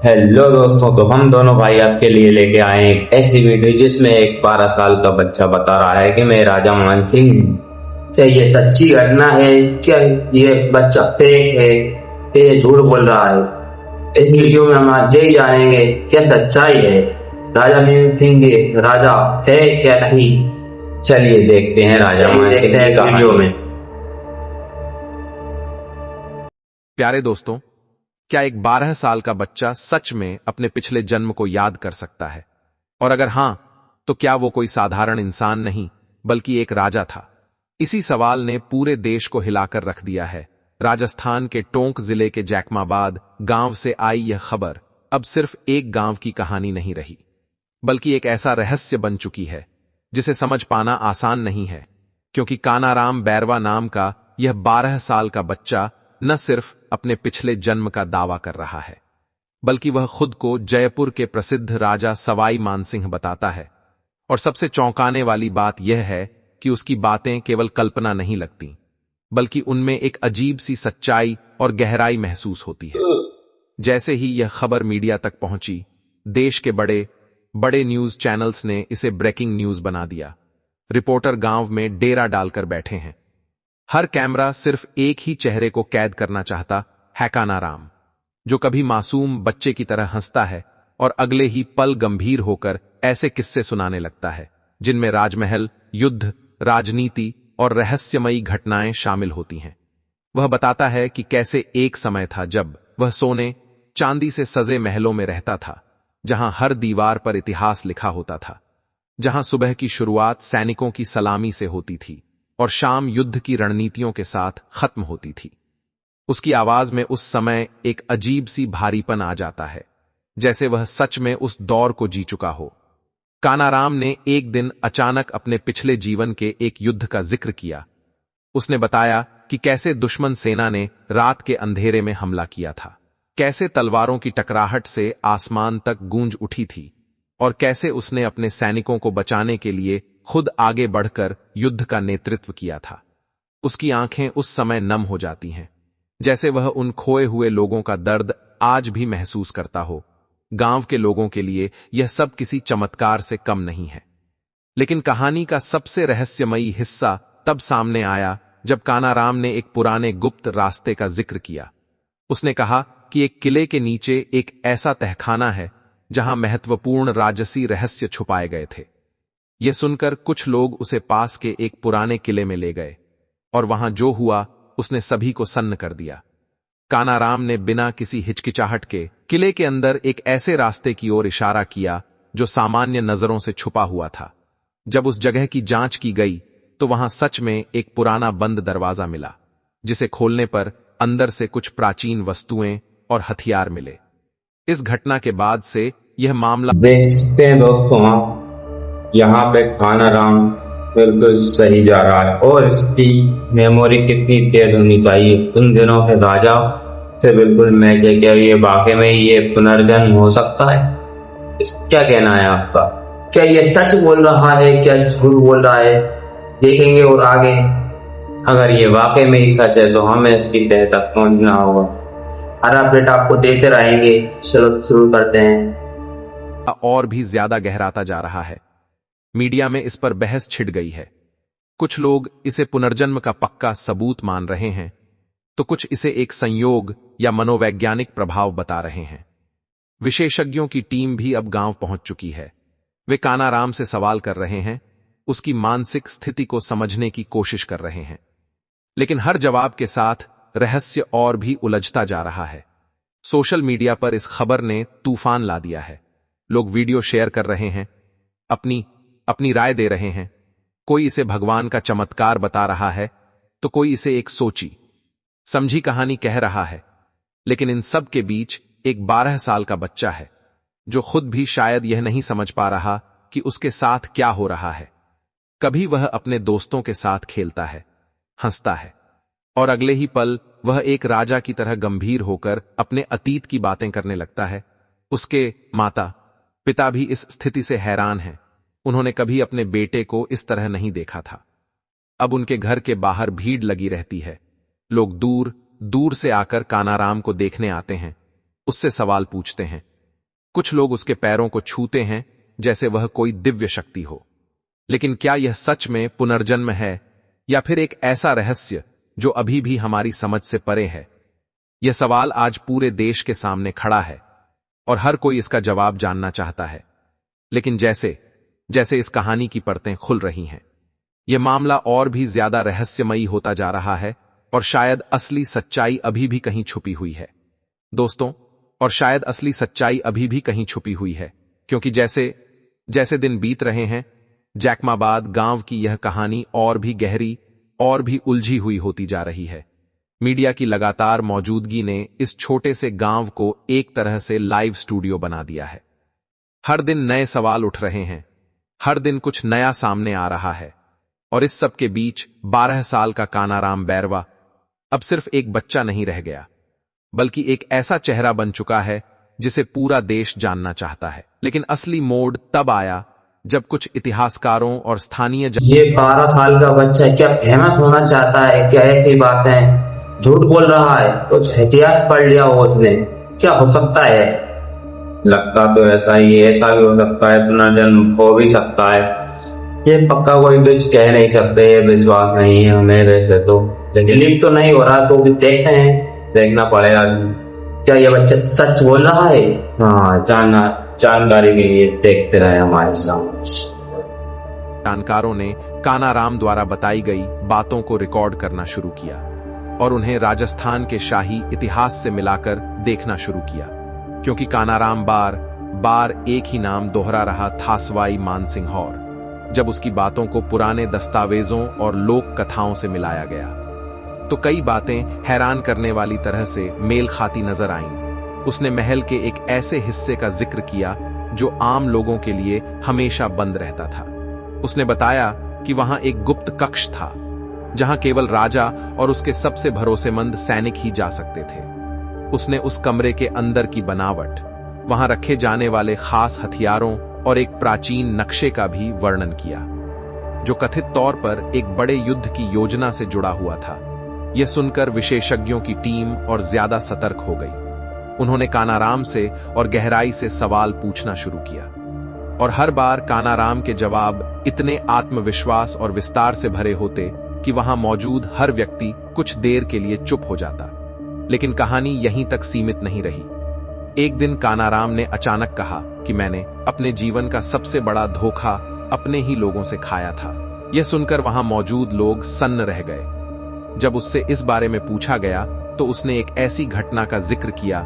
Hello दोस्तों, तो हम दोनों भाई आपके लिए लेके आए हैं एक ऐसी वीडियो जिसमें एक 12 साल का बच्चा बता रहा है कि मैं राजा मान सिंह हूँ। क्या ये सच्ची घटना है? क्या ये बच्चा फेक है? क्या ये झूठ बोल रहा है? इस वीडियो में हम आज यही जानेंगे क्या सच्चाई है। राजा मान सिंह राजा है क्या नहीं? चलिए देखते हैं राजा मान सिंह की वीडियो में। प्यारे दोस्तों, क्या एक 12 साल का बच्चा सच में अपने पिछले जन्म को याद कर सकता है? और अगर हां, तो क्या वो कोई साधारण इंसान नहीं बल्कि एक राजा था? इसी सवाल ने पूरे देश को हिलाकर रख दिया है। राजस्थान के टोंक जिले के जैकमाबाद गांव से आई यह खबर अब सिर्फ एक गांव की कहानी नहीं रही, बल्कि एक ऐसा रहस्य बन चुकी है जिसे समझ पाना आसान नहीं है। क्योंकि कानाराम बैरवा नाम का यह 12 साल का बच्चा न सिर्फ अपने पिछले जन्म का दावा कर रहा है, बल्कि वह खुद को जयपुर के प्रसिद्ध राजा सवाई मानसिंह बताता है। और सबसे चौंकाने वाली बात यह है कि उसकी बातें केवल कल्पना नहीं लगती, बल्कि उनमें एक अजीब सी सच्चाई और गहराई महसूस होती है। जैसे ही यह खबर मीडिया तक पहुंची, देश के बड़े बड़े न्यूज चैनल्स ने इसे ब्रेकिंग न्यूज बना दिया। रिपोर्टर गांव में डेरा डालकर बैठे हैं। हर कैमरा सिर्फ एक ही चेहरे को कैद करना चाहता है, कानाराम, जो कभी मासूम बच्चे की तरह हंसता है और अगले ही पल गंभीर होकर ऐसे किस्से सुनाने लगता है जिनमें राजमहल, युद्ध, राजनीति और रहस्यमयी घटनाएं शामिल होती हैं। वह बताता है कि कैसे एक समय था जब वह सोने चांदी से सजे महलों में रहता था, जहां हर दीवार पर इतिहास लिखा होता था, जहां सुबह की शुरुआत सैनिकों की सलामी से होती थी और शाम युद्ध की रणनीतियों के साथ खत्म होती थी। उसकी आवाज में उस समय एक अजीब सी भारीपन आ जाता है, जैसे वह सच में उस दौर को जी चुका हो। कानाराम ने एक दिन अचानक अपने पिछले जीवन के एक युद्ध का जिक्र किया। उसने बताया कि कैसे दुश्मन सेना ने रात के अंधेरे में हमला किया था, कैसे तलवारों की टकराहट से आसमान तक गूंज उठी थी और कैसे उसने अपने सैनिकों को बचाने के लिए खुद आगे बढ़कर युद्ध का नेतृत्व किया था। उसकी आंखें उस समय नम हो जाती हैं, जैसे वह उन खोए हुए लोगों का दर्द आज भी महसूस करता हो। गांव के लोगों के लिए यह सब किसी चमत्कार से कम नहीं है। लेकिन कहानी का सबसे रहस्यमयी हिस्सा तब सामने आया जब कानाराम ने एक पुराने गुप्त रास्ते का जिक्र किया। उसने कहा कि एक किले के नीचे एक ऐसा तहखाना है जहां महत्वपूर्ण राजसी रहस्य छुपाए गए थे। यह सुनकर कुछ लोग उसे पास के एक पुराने किले में ले गए और वहां जो हुआ उसने सभी को सन्न कर दिया। कानाराम ने बिना किसी हिचकिचाहट के किले के अंदर एक ऐसे रास्ते की ओर इशारा किया जो सामान्य नजरों से छुपा हुआ था। जब उस जगह की जांच की गई तो वहां सच में एक पुराना बंद दरवाजा मिला, जिसे खोलने पर अंदर से कुछ प्राचीन वस्तुएं और हथियार मिले। इस घटना के बाद से यह मामला देख सकते हैं दोस्तों, आप यहाँ पे कानाराम बिल्कुल सही जा रहा है और इसकी मेमोरी कितनी तेज होनी चाहिए। उन दिनों के राजा से बिल्कुल मैच है। क्या ये वाकई में ये पुनर्जन्म हो सकता है? क्या कहना है आपका? क्या ये सच बोल रहा है, क्या झूठ बोल रहा है? देखेंगे और आगे अगर ये वाकई में ही सच है तो हमें इसकी तह तक पहुंचना होगा। हर अपडेट आपको देते रहेंगे। चलो शुरू करते हैं। और भी ज्यादा गहराता जा रहा है। मीडिया में इस पर बहस छिड़ गई है। कुछ लोग इसे पुनर्जन्म का पक्का सबूत मान रहे हैं, तो कुछ इसे एक संयोग या मनोवैज्ञानिक प्रभाव बता रहे हैं। विशेषज्ञों की टीम भी अब गांव पहुंच चुकी है। वे कानाराम से सवाल कर रहे हैं, उसकी मानसिक स्थिति को समझने की कोशिश कर रहे हैं। लेकिन हर जवाब के साथ रहस्य और भी उलझता जा रहा है। सोशल मीडिया पर इस खबर ने तूफान ला दिया है। लोग वीडियो शेयर कर रहे हैं, अपनी अपनी राय दे रहे हैं। कोई इसे भगवान का चमत्कार बता रहा है, तो कोई इसे एक सोची समझी कहानी कह रहा है। लेकिन इन सब के बीच एक 12 साल का बच्चा है, जो खुद भी शायद यह नहीं समझ पा रहा कि उसके साथ क्या हो रहा है। कभी वह अपने दोस्तों के साथ खेलता है, हंसता है, और अगले ही पल वह एक राजा की तरह गंभीर होकर अपने अतीत की बातें करने लगता है। उसके माता पिता भी इस स्थिति से हैरान हैं। उन्होंने कभी अपने बेटे को इस तरह नहीं देखा था। अब उनके घर के बाहर भीड़ लगी रहती है। लोग दूर दूर से आकर कानाराम को देखने आते हैं, उससे सवाल पूछते हैं, कुछ लोग उसके पैरों को छूते हैं जैसे वह कोई दिव्य शक्ति हो। लेकिन क्या यह सच में पुनर्जन्म है या फिर एक ऐसा रहस्य जो अभी भी हमारी समझ से परे है? यह सवाल आज पूरे देश के सामने खड़ा है और हर कोई इसका जवाब जानना चाहता है। लेकिन जैसे जैसे इस कहानी की परतें खुल रही हैं, यह मामला और भी ज्यादा रहस्यमयी होता जा रहा है और शायद असली सच्चाई अभी भी कहीं छुपी हुई है दोस्तों। और शायद असली सच्चाई अभी भी कहीं छुपी हुई है, क्योंकि जैसे जैसे दिन बीत रहे हैं, जैकमाबाद गांव की यह कहानी और भी गहरी और भी उलझी हुई होती जा रही है। मीडिया की लगातार मौजूदगी ने इस छोटे से गांव को एक तरह से लाइव स्टूडियो बना दिया है। हर दिन नए सवाल उठ रहे हैं, हर दिन कुछ नया सामने आ रहा है। और इस सब के बीच 12 साल का कानाराम बैरवा अब सिर्फ एक बच्चा नहीं रह गया, बल्कि एक ऐसा चेहरा बन चुका है जिसे पूरा देश जानना चाहता है। लेकिन असली मोड़ तब आया जब कुछ इतिहासकारों और स्थानीय ये 12 साल का बच्चा क्या फेमस होना चाहता है? क्या ऐसी बातें झूठ बोल रहा है? कुछ इतिहास पढ़ लिया हो उसने? क्या हो सकता है? लगता तो ऐसा ही, ऐसा भी हो सकता है, पुनर्जन्म हो भी सकता है। ये पक्का कोई कुछ कह नहीं सकते, ये विश्वास नहीं है हमें वैसे तो। बिलीव तो नहीं हो रहा, तो भी देखते हैं, देखना पड़ेगा। क्या ये बच्चा सच बोल रहा है? हाँ, जानकारी के लिए देखते रहे हमारे सामने। जानकारों ने कानाराम द्वारा बताई गई बातों को रिकॉर्ड करना शुरू किया और उन्हें राजस्थान के शाही इतिहास से मिलाकर देखना शुरू किया, क्योंकि कानाराम बार बार एक ही नाम दोहरा रहा था, सवाई मानसिंघौर। जब उसकी बातों को पुराने दस्तावेजों और लोक कथाओं से मिलाया गया तो कई बातें हैरान करने वाली तरह से मेल खाती नजर आईं। उसने महल के एक ऐसे हिस्से का जिक्र किया जो आम लोगों के लिए हमेशा बंद रहता था। उसने बताया कि वहां एक गुप्त कक्ष था जहां केवल राजा और उसके सबसे भरोसेमंद सैनिक ही जा सकते थे। उसने उस कमरे के अंदर की बनावट, वहां रखे जाने वाले खास हथियारों और एक प्राचीन नक्शे का भी वर्णन किया जो कथित तौर पर एक बड़े युद्ध की योजना से जुड़ा हुआ था। यह सुनकर विशेषज्ञों की टीम और ज्यादा सतर्क हो गई। उन्होंने कानाराम से और गहराई से सवाल पूछना शुरू किया और हर बार कानाराम के जवाब इतने आत्मविश्वास और विस्तार से भरे होते कि वहां मौजूद हर व्यक्ति कुछ देर के लिए चुप हो जाता। लेकिन कहानी यहीं तक सीमित नहीं रही। एक दिन कानाराम ने अचानक कहा कि मैंने अपने जीवन का सबसे बड़ा धोखा अपने ही लोगों से खाया था। यह सुनकर वहां मौजूद लोग सन्न रह गए। जब उससे इस बारे में पूछा गया तो उसने एक ऐसी घटना का जिक्र किया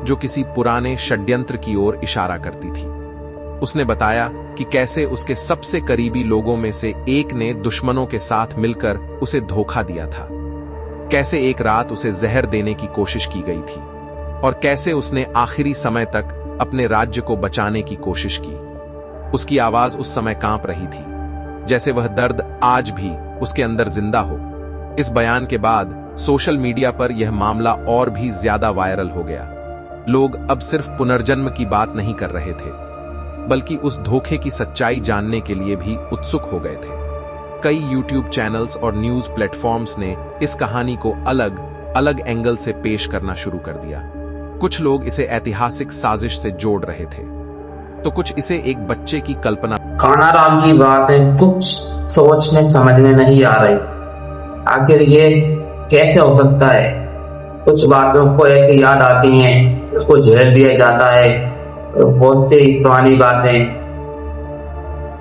जो किसी पुराने षड्यंत्र की ओर इशारा करती थी। उसने बताया कि कैसे उसके सबसे करीबी लोगों में से एक ने दुश्मनों के साथ मिलकर उसे धोखा दिया था, कैसे एक रात उसे जहर देने की कोशिश की गई थी और कैसे उसने आखिरी समय तक अपने राज्य को बचाने की कोशिश की। उसकी आवाज उस समय कांप रही थी, जैसे वह दर्द आज भी उसके अंदर जिंदा हो। इस बयान के बाद सोशल मीडिया पर यह मामला और भी ज्यादा वायरल हो गया। लोग अब सिर्फ पुनर्जन्म की बात नहीं कर रहे थे, बल्कि उस धोखे की सच्चाई जानने के लिए भी उत्सुक हो गए थे। कई यूट्यूब चैनल्स और न्यूज प्लेटफॉर्म्स ने इस कहानी को अलग अलग एंगल से पेश करना शुरू कर दिया। कुछ लोग इसे ऐतिहासिक साजिश से जोड़ रहे थे, तो कुछ इसे एक बच्चे की कल्पना। कानाराम की बातें कुछ सोचने समझ में नहीं आ रही। आखिर ये कैसे हो सकता है? कुछ बातें उसको ऐसी याद आती हैं, उसको झेल दिया जाता है। बहुत सी पुरानी बातें।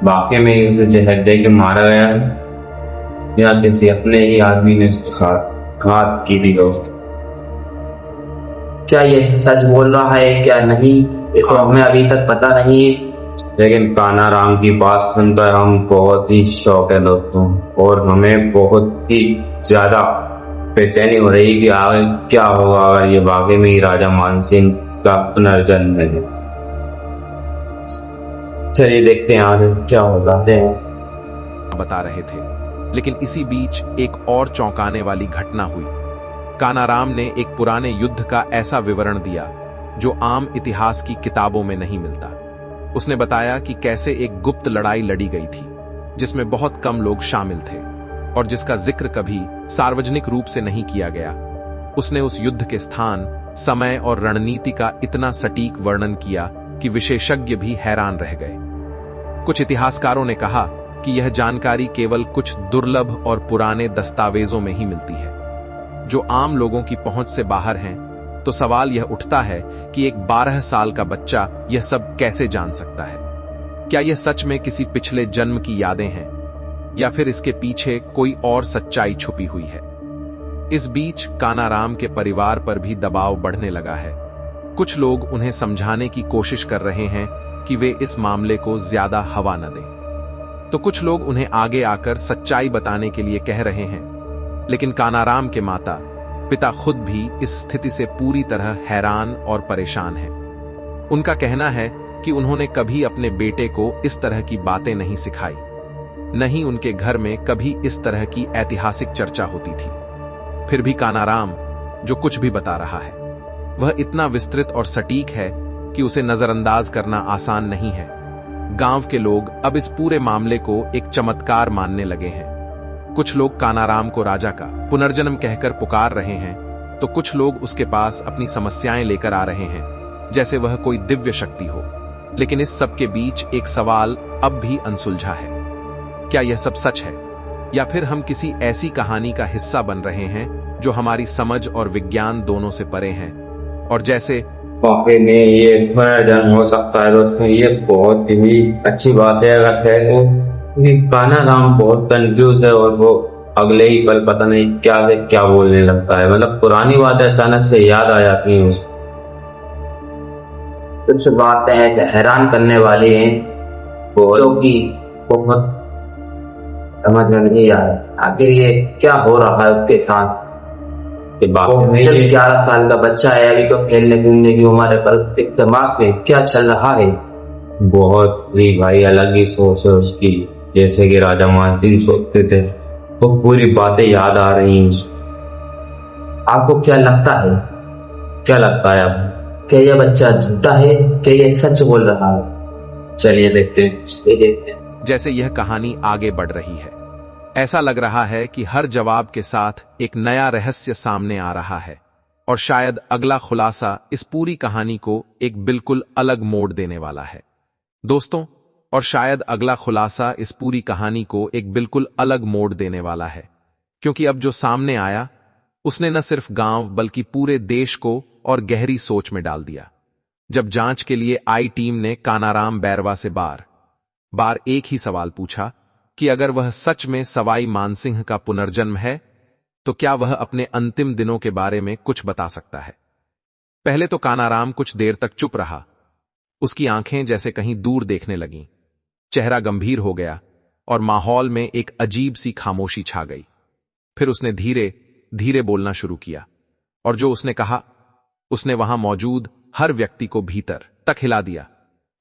वाकई में उसे जहर दे के मारा गया है या किसी अपने ही आदमी ने उसके साथ घात की थी दोस्त? क्या ये सच बोल रहा है क्या नहीं, इसको हमें अभी तक पता नहीं है। लेकिन कानाराम की बात सुनकर हम बहुत ही शौक है दोस्तों, और हमें बहुत ही ज्यादा बेचैनी हो रही कि आगे क्या होगा अगर ये वाकई में ही राजा मानसिंह का पुनर्जन्म है। चलिए देखते हैं आगे क्या हो जाते हैं। बता रहे थे, लेकिन इसी बीच एक और चौंकाने वाली घटना हुई। कानाराम ने एक पुराने युद्ध का ऐसा विवरण दिया जो आम इतिहास की किताबों में नहीं मिलता। उसने बताया कि कैसे एक गुप्त लड़ाई लड़ी गई थी जिसमें बहुत कम लोग शामिल थे और जिसका जिक्र कभी सार्वजनिक रूप से नहीं किया गया। उसने उस युद्ध के स्थान, समय और रणनीति का इतना सटीक वर्णन किया कि विशेषज्ञ भी हैरान रह गए। कुछ इतिहासकारों ने कहा कि यह जानकारी केवल कुछ दुर्लभ और पुराने दस्तावेजों में ही मिलती है, जो आम लोगों की पहुंच से बाहर हैं। तो सवाल यह उठता है कि एक 12 साल का बच्चा यह सब कैसे जान सकता है? क्या यह सच में किसी पिछले जन्म की यादें हैं, या फिर इसके पीछे कोई और सच्चाई छुपी हुई है? इस बीच कानाराम के परिवार पर भी दबाव बढ़ने लगा है। कुछ लोग उन्हें समझाने की कोशिश कर रहे हैं कि वे इस मामले को ज्यादा हवा न दें, तो कुछ लोग उन्हें आगे आकर सच्चाई बताने के लिए कह रहे हैं। लेकिन कानाराम के माता पिता खुद भी इस स्थिति से पूरी तरह हैरान और परेशान हैं। उनका कहना है कि उन्होंने कभी अपने बेटे को इस तरह की बातें नहीं सिखाई, न ही उनके घर में कभी इस तरह की ऐतिहासिक चर्चा होती थी। फिर भी कानाराम जो कुछ भी बता रहा है वह इतना विस्तृत और सटीक है कि उसे नजरअंदाज करना आसान नहीं है। गांव के लोग अब इस पूरे मामले को एक चमत्कार मानने लगे हैं। कुछ लोग कानाराम को राजा का पुनर्जन्म कहकर पुकार रहे हैं, तो कुछ लोग उसके पास अपनी समस्याएं लेकर आ रहे हैं, जैसे वह कोई दिव्य शक्ति हो। लेकिन इस सब के बीच एक सवाल अब भी अनसुलझा है। क्या यह सब सच है, या फिर हम किसी ऐसी कहानी का हिस्सा बन रहे हैं जो हमारी समझ और विज्ञान दोनों से परे हैं? और जैसे वाकई में ये पुनर्जन्म हो सकता है दोस्तों, ये बहुत ही अच्छी बात है अगर है तो। कानाराम बहुत कंफ्यूज है और वो अगले ही पल पता नहीं क्या से क्या बोलने लगता है। मतलब पुरानी बातें अचानक से याद आ जाती हैं उसको। कुछ बातें हैरान करने वाली हैं, जो कि बहुत समझ में नहीं आ रहा आखिर ये क्या हो रहा है उसके साथ। वो सिर्फ 11 साल का बच्चा है, अभी तो खेलने कूदने की उम्र है, पर दिमाग में क्या चल रहा है? बहुत ही भाई अलग ही सोच है उसकी, जैसे कि राजा मानसिंह सोचते थे। तो पूरी बातें याद आ रही हैं। आपको क्या लगता है? क्या लगता है आपको? क्या यह बच्चा झूठा है, क्या यह सच बोल रहा है? चलिए देखते हैं। जैसे यह कहानी आगे बढ़ रही है, ऐसा लग रहा है कि हर जवाब के साथ एक नया रहस्य सामने आ रहा है, और शायद अगला खुलासा इस पूरी कहानी को एक बिल्कुल अलग मोड़ देने वाला है दोस्तों। और शायद अगला खुलासा इस पूरी कहानी को एक बिल्कुल अलग मोड़ देने वाला है, क्योंकि अब जो सामने आया उसने न सिर्फ गांव बल्कि पूरे देश को और गहरी सोच में डाल दिया। जब जांच के लिए आई टीम ने कानाराम बैरवा से बार एक ही सवाल पूछा कि अगर वह सच में सवाई मानसिंह का पुनर्जन्म है, तो क्या वह अपने अंतिम दिनों के बारे में कुछ बता सकता है। पहले तो कानाराम कुछ देर तक चुप रहा। उसकी आंखें जैसे कहीं दूर देखने लगीं, चेहरा गंभीर हो गया और माहौल में एक अजीब सी खामोशी छा गई। फिर उसने धीरे धीरे बोलना शुरू किया, और जो उसने कहा उसने वहां मौजूद हर व्यक्ति को भीतर तक हिला दिया।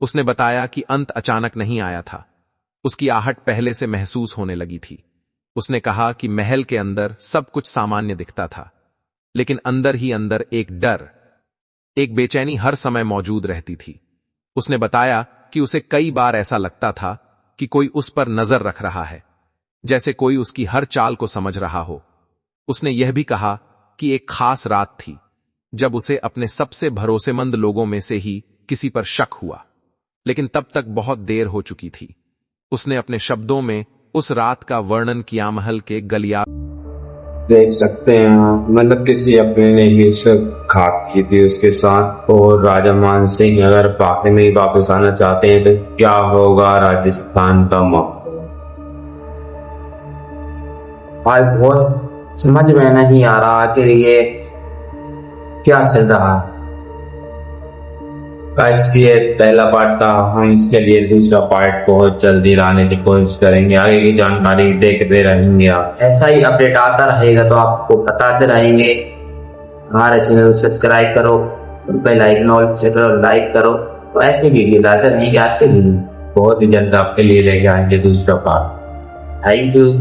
उसने बताया कि अंत अचानक नहीं आया था, उसकी आहट पहले से महसूस होने लगी थी। उसने कहा कि महल के अंदर सब कुछ सामान्य दिखता था, लेकिन अंदर ही अंदर एक डर, एक बेचैनी हर समय मौजूद रहती थी। उसने बताया कि उसे कई बार ऐसा लगता था कि कोई उस पर नजर रख रहा है, जैसे कोई उसकी हर चाल को समझ रहा हो। उसने यह भी कहा कि एक खास रात थी जब उसे अपने सबसे भरोसेमंद लोगों में से ही किसी पर शक हुआ, लेकिन तब तक बहुत देर हो चुकी थी। उसने अपने शब्दों में उस रात का वर्णन किया। महल के गलियारे देख सकते हैं, मतलब किसी अपने ने ही घात की थी उसके साथ। और राजा मानसिंह अगर पाके में ही वापस आना चाहते हैं तो क्या होगा राजस्थान का माहौल? भाई बहुत समझ में नहीं आ रहा कि ये क्या चल रहा है। बस ये पहला पार्ट था, हम इसके लिए दूसरा पार्ट बहुत जल्दी लाने की कोशिश करेंगे। आगे की जानकारी देखते रहेंगे आप। ऐसा ही अपडेट आता रहेगा तो आपको बताते रहेंगे। हमारे चैनल को सब्सक्राइब करो, बेल आइकन ऑल सेट करो, लाइक करो, तो ऐसे वीडियो लाते रहेंगे आपके लिए। बहुत ही जल्द आपके लिए लेके आएंगे दूसरा पार्ट। Thank you.